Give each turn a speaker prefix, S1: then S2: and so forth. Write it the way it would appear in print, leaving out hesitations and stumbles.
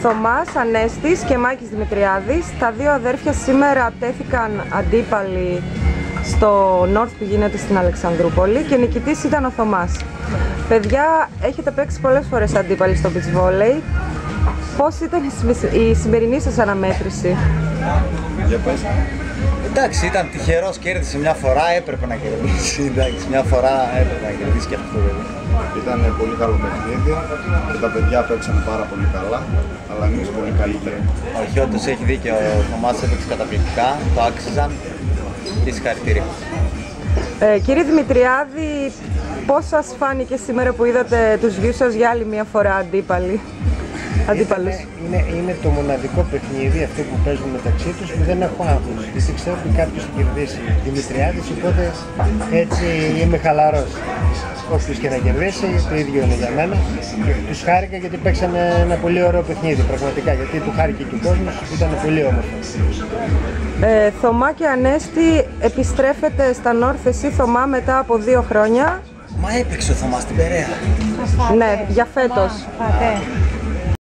S1: Θωμάς Ανέστης και Μάκης Δημητριάδης. Τα δύο αδέρφια σήμερα τέθηκαν αντίπαλοι στο North που γίνεται στην Αλεξανδρούπολη και νικητής ήταν ο Θωμάς. Παιδιά, έχετε παίξει πολλές φορές αντίπαλοι στο beach volley. Πώς ήταν η σημερινή σας αναμέτρηση?
S2: Για πες. Εντάξει, ήταν τυχερός, κέρδισε μια φορά, έπρεπε να κερδίσει. Εντάξει, μια φορά έπρεπε να κερδίσει και αυτό το παιδί.
S3: Ήταν πολύ καλό παιχνίδι και τα παιδιά παίξαν πάρα πολύ καλά, αλλά εμείς πολύ καλύτερα.
S2: Όχι, όντως έχει δίκιο, ο Θωμάς έπαιξε καταπληκτικά, το άξιζαν και συγχαρητήρια.
S1: Κύριε Δημητριάδη, πώς σας φάνηκε σήμερα που είδατε τους γιους σας για άλλη μια φορά αντίπαλους?
S4: Είναι το μοναδικό παιχνίδι αυτό που παίζουν μεταξύ τους που δεν έχω άγχος. Γιατί ξέρω ότι κάποιος θα κερδίσει Δημητριάδης, οπότε έτσι είμαι χαλαρός. Όποιος και να κερδίσει, το ίδιο είναι για μένα. Τους χάρηκα γιατί παίξανε ένα πολύ ωραίο παιχνίδι, πραγματικά. Γιατί του χάρηκε και ο κόσμος, ήταν πολύ όμορφο.
S1: Θωμά και Ανέστη, επιστρέφετε στα North, εσύ Θωμά, μετά από 2 χρόνια.
S2: Μα έπαιξε ο Θωμάς στην Περαία.
S1: Ναι, για φέτος.